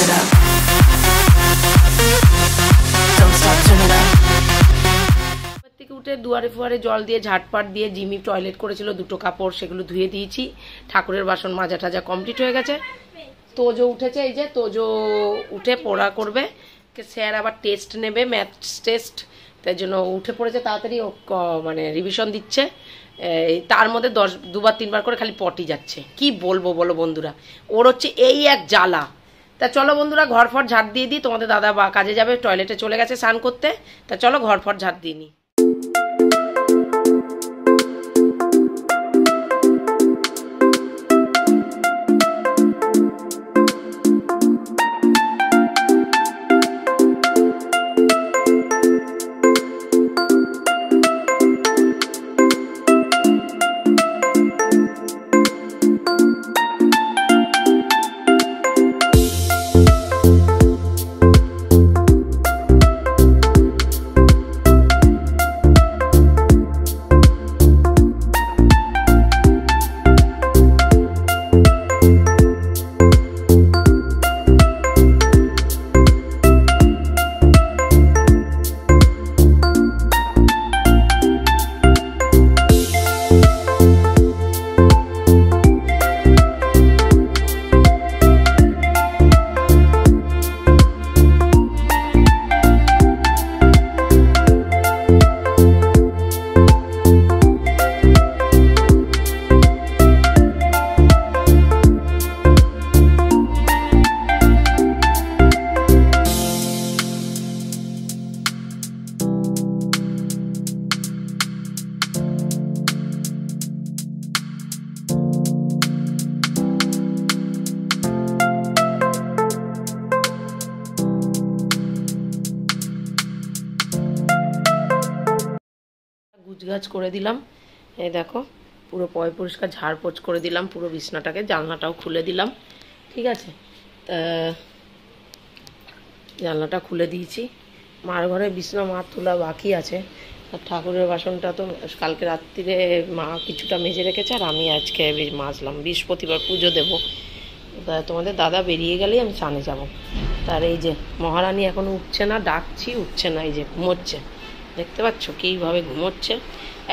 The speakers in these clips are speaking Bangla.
it up. Don't stop, turn it up. থেকে উঠে দুয়ারে ফুয়ারে জল দিয়ে ঝাটপাট দিয়ে জিমি টয়লেট করেছিল, দুটো কাপড় সেগুলো ধুয়ে দিয়েছি। ঠাকুরের বাসন মাজা টাজা কমপ্লিট হয়ে গেছে। তোজো উঠেছে, এই যে তোজো উঠে পড়া করবে, স্যার আবার টেস্ট নেবে, ম্যাথস টেস্ট, তাই জন্য উঠে পড়েছে তাড়াতাড়ি, ও মানে রিভিশন দিচ্ছে। তার মধ্যে দুবার তিনবার করে খালি পটি যাচ্ছে, কি বলবো বলো বন্ধুরা, ওর হচ্ছে এই এক জ্বালা। তা চলো বন্ধুরা ঘর ফর ঝাড় দিয়ে দিই, তোমাদের দাদা বা কাজে যাবে, টয়লেটে চলে গেছে স্নান করতে। তা চলো ঘর ফর ঝাড় দিয়ে নিই। গুছগাছ করে দিলাম, এই দেখো পুরো পরিষ্কার ঝাড়পোছ করে দিলাম পুরো বিছনাটাকে, জানলাটাও খুলে দিলাম, ঠিক আছে। তা জানলাটা খুলে দিয়েছি। মার ঘরে বিছনা মার তোলা বাকি আছে, আর ঠাকুরের বাসনটা তো কালকে রাত্রিরে মা কিছুটা মেজে রেখেছে, আর আমি আজকে মাজলাম, বৃহস্পতিবার পুজো দেবো। তা তোমাদের দাদা বেরিয়ে গেলেই আমি স্নানে যাব। তার এই যে মহারানী এখনো উঠছে না, ডাকছি উঠছে না, এই যে ঘুমোচ্ছে, দেখতে পাচ্ছ কীভাবে ঘুমোচ্ছে।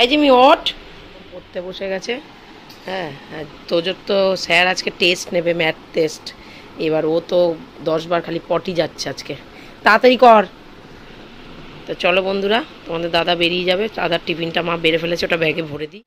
এই যে আমি ওঠ, পড়তে বসে গেছে। হ্যাঁ, তোজোর তো স্যার আজকে টেস্ট নেবে, ম্যাথ টেস্ট, এবার ও তো 10 বার খালি পটি যাচ্ছে আজকে, তাড়াতাড়ি কর। তো চলো বন্ধুরা, তোমাদের দাদা বেরিয়ে যাবে, দাদার টিফিনটা মা বেড়ে ফেলেছে, ওটা ব্যাগে ভরে দিই।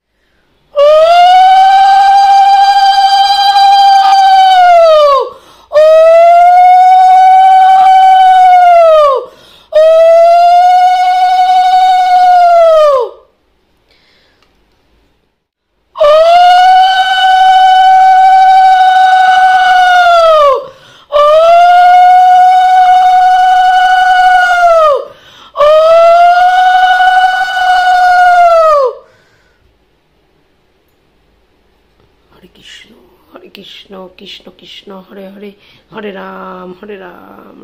কৃষ্ণ কৃষ্ণ হরে হরে, হরে রাম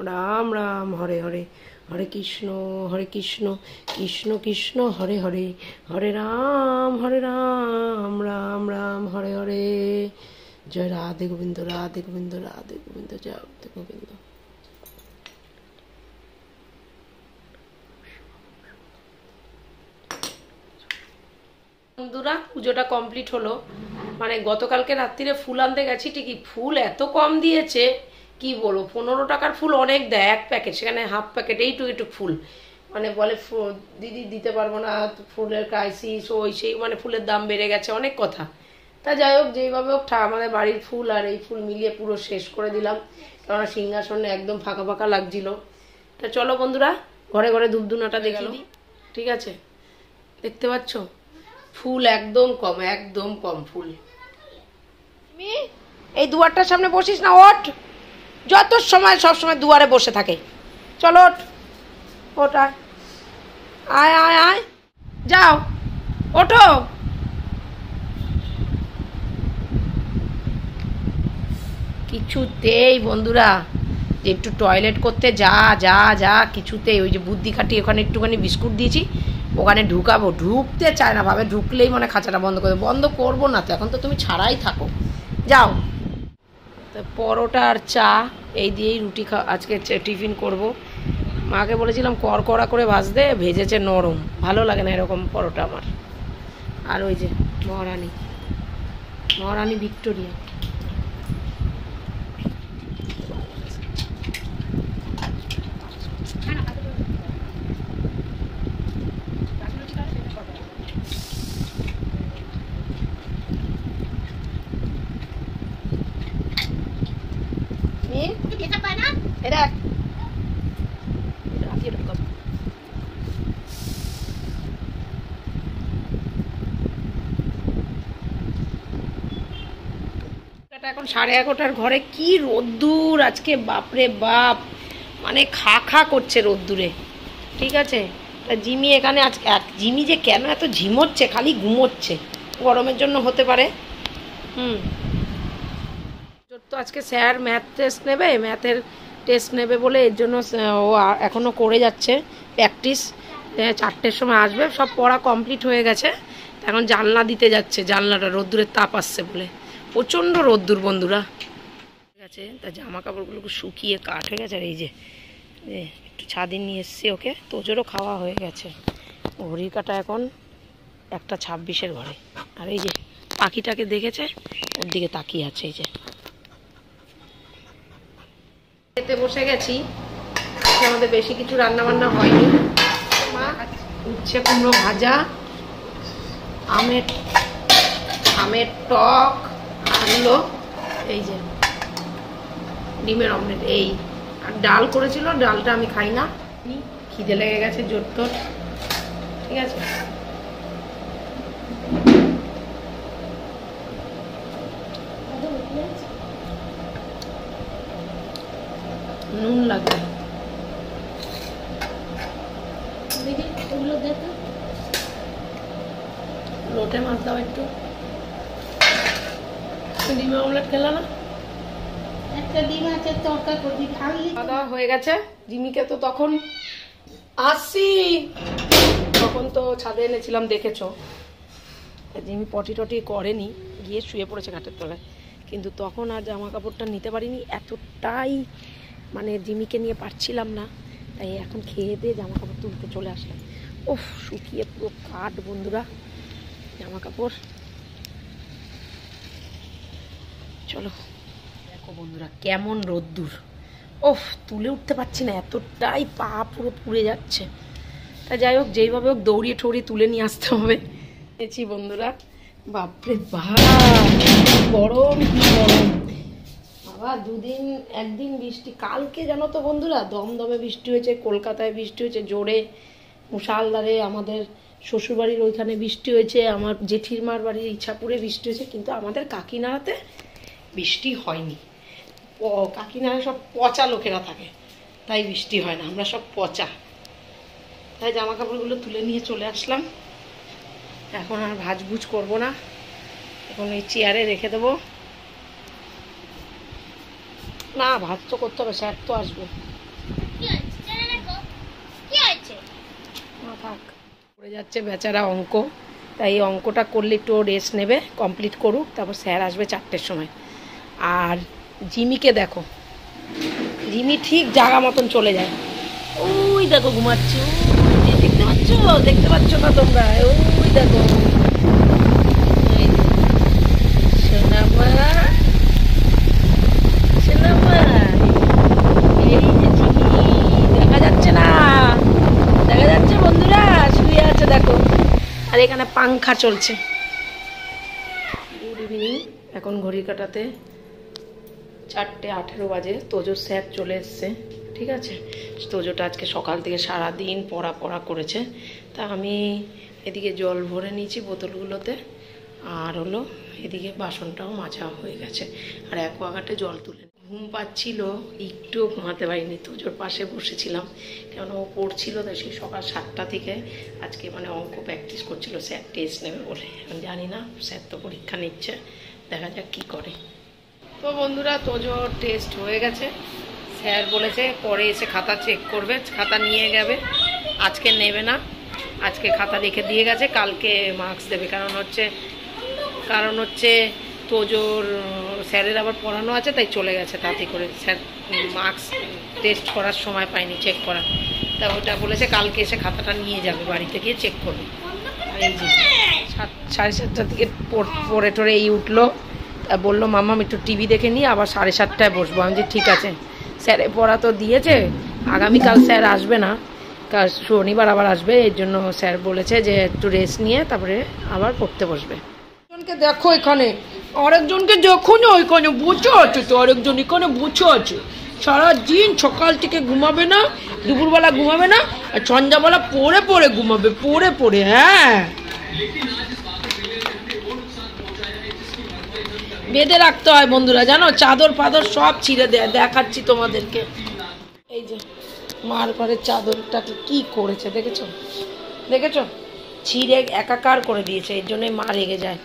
রাম রাম হরে হরে, হরে কৃষ্ণ কৃষ্ণ কৃষ্ণ হরে হরে, হরে রাম রাম রাম হরে হরে। জয় রাধে গোবিন্দ, রাধে গোবিন্দ, রাধে গোবিন্দ, জয় রাধে গোবিন্দ। বন্ধুরা পুজোটা কমপ্লিট হলো, মানে গতকালকে রাত্রিরে ফুল আনতে গেছি, ঠিকই ফুল এত কম দিয়েছে কি বলবো, 15 টাকার ফুল অনেক দেয় এক প্যাকেট, সেখানে হাফ প্যাকেট এইটুকু ফুল, মানে বলে দিদি দিতে পারবো না, ফুলের ক্রাইসিস, ওই সেই, মানে ফুলের দাম বেড়ে গেছে, অনেক কথা। তা যাই হোক, যেইভাবে হোক আমাদের বাড়ির ফুল আর এই ফুল মিলিয়ে পুরো শেষ করে দিলাম, কেননা সিংহাসনে একদম ফাঁকা ফাঁকা লাগছিল। তা চলো বন্ধুরা ঘরে ঘরে ধূপধুনাটা দেখে দিই, ঠিক আছে। দেখতে পাচ্ছ ফুল একদম কম ফুল। এই দুয়ারটার সামনে বসিস না, ওঠ, যত সময় সব সময় দুয়ারে বসে থাকে, চলো ওঠ, আয় আয় আয়, যাও ওঠো। কিছুতেই বন্ধুরা, যে একটু টয়লেট করতে যা কিছুতেই, ওই যে বুদ্ধি খাটিয়ে ওখানে একটুখানি বিস্কুট দিয়েছি, ওখানে ঢুকাবো, ঢুকতে চায় না, ভাবে ঢুকলেই মানে খাঁচাটা বন্ধ করে, বন্ধ করবো না তো, এখন তো তুমি ছাড়াই থাকো, যাও। তো পরোটা আর চা এই দিয়েই রুটি আজকে টিফিন করব। মাকে বলেছিলাম কড়কড়া করে ভাজতে, ভেজেছে নরম, ভালো লাগে না এরকম পরোটা আমার। আর ওই যে মহারানী, মহারানী ভিক্টোরিয়া। এখন 11:30 ঘরে কি রোদ্দুর আজকে, বাপরে বাপ, মানে খা খা করছে রোদ্দুরে। ঠিক আছে, তা জিমি এখানে আজকে, জিমি যে কেন এত ঝিমোচ্ছে, খালি ঘুমোচ্ছে, গরমের জন্য হতে পারে। তো আজকে স্যার ম্যাথ টেস্ট নেবে, ম্যাথের টেস্ট নেবে বলে এর জন্য ও এখনও করে যাচ্ছে প্র্যাকটিস। 4টের সময় আসবে, সব পড়া কমপ্লিট হয়ে গেছে, এখন জানলা দিতে যাচ্ছে, জানলাটা রোদ্দুরের তাপ আসছে বলে, প্রচণ্ড রোদ্দুর বন্ধুরা। ঠিক আছে, তা জামা কাপড়গুলো শুকিয়ে কাঠ হয়ে গেছে। আর এই যে একটু ছাদিন নিয়ে এসছি ওকে, তোজোরও খাওয়া হয়ে গেছে। ঘড়ির কাটা এখন 1:26 ঘরে। আর এই যে পাখিটাকে দেখেছে, ওর দিকে তাকিয়ে আছে। এই যে খেতে বসে গেছি, আমাদের বেশি কিছু রান্না বান্না হয়নি। মা উচ্ছে কুমড়ো ভাজা, আমের টক, আনলো এই যে ডিমের অমলেট, এই আর ডাল করেছিল, ডালটা আমি খাই না, খিদে লেগে গেছে জোর তোর। ঠিক আছে, নুন লাগবে, লোটে মাছ দাও একটু। ডিমের অমলেট খেলা না? একটা ডিম আছে, তরকা করবি, খাওয়া দাওয়া হয়ে গেছে। জিমিকে তো তখন আসছি, তখন তো ছাদে এনেছিলাম দেখেছো, জিমি পটি টটি করেনি, গিয়ে শুয়ে পড়েছে ঘাটের তলায়। কিন্তু তখন আর জামা কাপড়টা নিতে পারিনি, এতটাই মানে জিমিকে নিয়ে পারছিলাম না, তাই এখন খেয়ে দিয়ে জামা কাপড় তুলতে চলে আসলাম। ওফ, শুকিয়ে পুরো কাঠ বন্ধুরা জামা কাপড়। চলো দেখো বন্ধুরা কেমন রোদ্দুর, ওফ তুলে উঠতে পারছি না, এতটাই পা পুরো পুড়ে যাচ্ছে। তা যাই হোক, যেইভাবে হোক দৌড়িয়ে ঠৌড়িয়ে তুলে নিয়ে আসতে হবে। এসেছি বন্ধুরা, বাপরে বাপ গরম, কি গরম বাবা। একদিন বৃষ্টি, কালকে জানো তো বন্ধুরা দমদমে বৃষ্টি হয়েছে, কলকাতায় বৃষ্টি হয়েছে জোরে, মুষালধারে আমাদের শ্বশুরবাড়ির ওইখানে বৃষ্টি হয়েছে, আমার জেঠির মার বাড়ির ইচ্ছাপুরে বৃষ্টি হয়েছে, কিন্তু আমাদের কাকিনাড়াতে বৃষ্টি হয়নি। কাকিনাড়ায় সব পচা লোকেরা থাকে, তাই বৃষ্টি হয় না, আমরা সব পচা। তাই জামা কাপড়গুলো তুলে নিয়ে চলে আসলাম। এখন আর ভাজভুজ করবো না, এখন এই চেয়ারে রেখে দেবো। না ভাজ তো করতে হবে, স্যার তো আসবে। থাক, পড়ে যাচ্ছে বেচারা অঙ্ক, তাই এই অঙ্কটা করলে একটু রেস্ট নেবে, কমপ্লিট করুক, তারপর স্যার আসবে 4টের সময়। আর জিমিকে দেখো, জিমি ঠিক জায়গা মতন চলে যায়, ওই দেখো ঘুমাচ্ছে, দেখতে পাচ্ছ, দেখতে পাচ্ছ না তোমরা, ওই দেখো সোনামা, সোনামা, এই যে জিমি, দেখা যাচ্ছে না, দেখা যাচ্ছে বন্ধুরা, শুয়ে আছে দেখো, আর এখানে পাংখা চলছে। গুড ইভিনিং, এখন ঘড়ি কাটাতে 4:18 বাজে। তোজোর স্যার চলে এসছে। ঠিক আছে, তোজোটা আজকে সকাল থেকে সারাদিন পড়া করেছে, তা আমি এদিকে জল ভরে নিয়েছি বোতলগুলোতে, আর হলো এদিকে বাসনটাও মাজা হয়ে গেছে, আর অ্যাকোয়াগার্ডে জল তুলে। ঘুম পাচ্ছিল, একটুও ঘুমাতে পারিনি, তোজোর পাশে বসেছিলাম, কেন ও পড়ছিল, তাই সেই সকাল 7টা থেকে আজকে মানে অঙ্ক প্র্যাকটিস করছিল, স্যার টেস্ট নেবে বলে। আমি জানি না, স্যার তো পরীক্ষা নিচ্ছে, দেখা যাক কী করে। তো বন্ধুরা তোজোর টেস্ট হয়ে গেছে, স্যার বলেছে পরে এসে খাতা চেক করবে, খাতা নিয়ে যাবে, আজকে নেবে না, আজকে খাতা রেখে দিয়ে গেছে, কালকে মার্কস দেবে। কারণ হচ্ছে তোজোর স্যারের আবার পড়ানো আছে, তাই চলে গেছে তাড়াতাড়ি করে। স্যার মার্কস টেস্ট করার সময় পায়নি চেক করা, তা ওটা বলেছে কালকে এসে খাতাটা নিয়ে যাবে, বাড়িতে গিয়ে চেক করবে। আর এই যে 7:30টার দিকে পড়ে টরে এই উঠলো, তা বললো মাম্মা আমি একটু টিভি দেখে নিই, আবার 7:30টায় বসবো। আমি যে ঠিক আছে, স্যারে পড়া তো দিয়েছে, আগামীকাল স্যার আসবে না, কাল শনিবার আবার আসবে, এর জন্য স্যার বলেছে যে একটু রেস্ট নিয়ে তারপরে আবার পড়তে বসবে। দেখো এখানে আরেকজনকে দেখো না, ওইখানে বসে আছে তো, আরেকজন এখানে বসে আছে, সারাদিন সকাল থেকে ঘুমাবে না, দুপুরবেলা ঘুমাবে না, আর সন্ধ্যাবেলা পড়ে পড়ে ঘুমাবে, পড়ে পড়ে। হ্যাঁ, বেঁধে রাখতে হয় বন্ধুরা, জানো, চাদর ফাদর সব ছিঁড়ে দেয়, দেখাচ্ছি তোমাদেরকে। এই যে মার ঘরের চাদরটাকে কি করেছে দেখেছো, দেখেছো, ছিঁড়ে একাকার করে দিয়েছে, এর জন্যই মা রেগে যায়।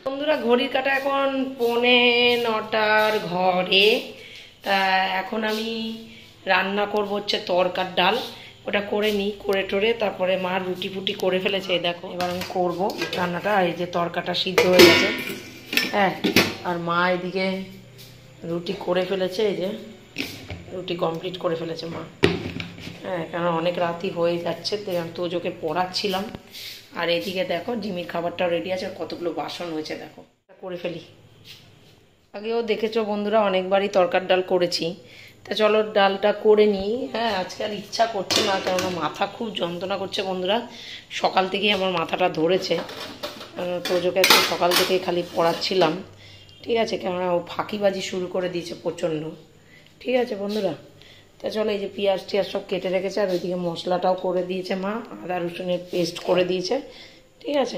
বন্ধুরা ঘড়ির কাঁটা এখন 9:45 ঘরে। তা এখন আমি রান্না করব হচ্ছে তরকার ডাল, ওটা করে নিই, করে টোরে তারপরে মা রুটি ফুটি করে ফেলেছে, দেখো এবার আমি করবো রান্নাটা। আর এই যে তরকাটা সিদ্ধ হয়ে গেছে, হ্যাঁ, আর মা এদিকে রুটি করে ফেলেছে, এই যে রুটি কমপ্লিট করে ফেলেছে মা। হ্যাঁ, কারণ অনেক রাতই হয়ে যাচ্ছে, তোজোকে পড়াচ্ছিলাম। আর এদিকে দেখো জিমির খাবারটাও রেডি আছে, কতগুলো বাসন হয়েছে দেখো, করে ফেলি। আগেও দেখেছো বন্ধুরা অনেকবারই তরকার ডাল করেছি, তা চলো ডালটা করে নিই। হ্যাঁ, আজকে আর ইচ্ছা করছে না, কেননা মাথা খুব যন্ত্রণা করছে বন্ধুরা, সকাল থেকেই আমার মাথাটা ধরেছে। তোজোকে আজকে সকাল থেকেই খালি পড়াচ্ছিলাম, ঠিক আছে, কেননা ও ফাঁকিবাজি শুরু করে দিয়েছে প্রচণ্ড। ঠিক আছে বন্ধুরা, তা চলো এই যে পেঁয়াজ টিয়াজ সব কেটে রেখেছে, আর ওইদিকে মশলাটাও করে দিয়েছে মা, আদা রসুনের পেস্ট করে দিয়েছে, ঠিক আছে।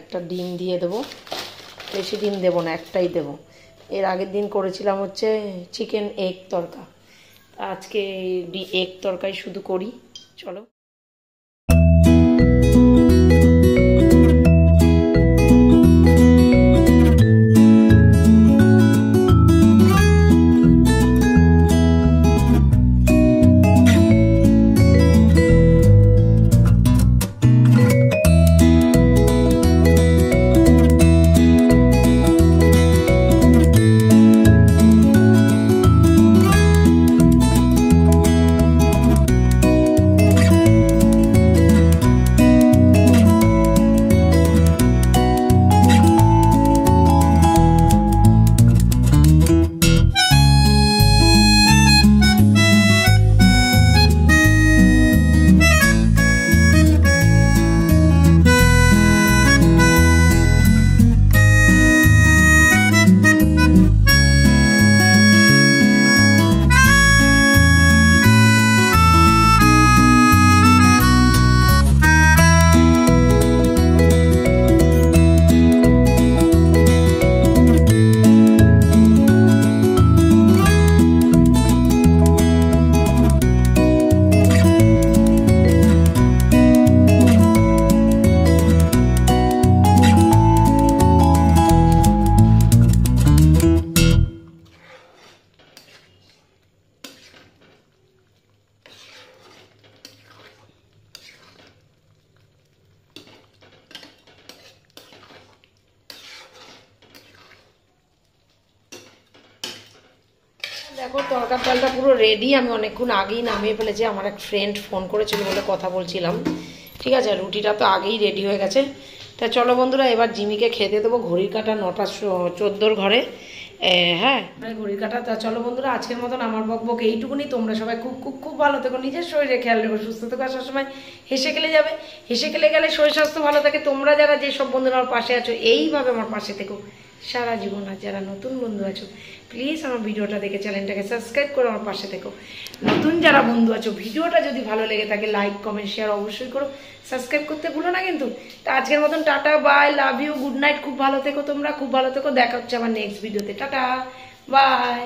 একটা ডিম দিয়ে দেবো, বেশি ডিম দেবো না, একটাই দেবো। এর আগের দিন করেছিলাম হচ্ছে চিকেন এগ তরকা, আজকে এগ তরকারি শুধু করি। চলো দেখো তরকার ডালটা পুরো রেডি, আমি অনেকক্ষণ আগেই নামিয়ে ফেলেছি, আমার এক ফ্রেন্ড ফোন করেছিল বলে কথা বলছিলাম, ঠিক আছে। রুটিটা তো আগেই রেডি হয়ে গেছে। তা চলো বন্ধুরা এবার জিমিকে খেতে দেবো, ঘড়ির কাঁটা 9:14 ঘরে। হ্যাঁ, ঘড়ির কাঁটা। তা চলো বন্ধুরা আজকের মতন আমার বকবক এইটুকুনি। তোমরা সবাই খুব খুব খুব ভালো থেকো, নিজের শরীরে খেয়াল রেখো, সুস্থ থেকো, সবসময় হেসে খেলে যাবে, হেসে খেলে গেলে শরীর স্বাস্থ্য ভালো থাকে। তোমরা যারা যেসব বন্ধুরা আমার পাশে আছো এইভাবে আমার পাশে থেকো সারা জীবন। আর যারা নতুন বন্ধু আছো প্লিজ আমার ভিডিওটা দেখে চ্যানেলটাকে সাবস্ক্রাইব করে আমার পাশে থেকো। নতুন যারা বন্ধু আছো ভিডিওটা যদি ভালো লেগে থাকে লাইক কমেন্ট শেয়ার অবশ্যই করো, সাবস্ক্রাইব করতে ভুলো না কিন্তু। তা আজকের মতন tata, bye, love you, good night, খুব ভালো থেকো তোমরা, খুব ভালো থেকো। দেখা হচ্ছে আমার নেক্সট ভিডিওতে। Tata, by.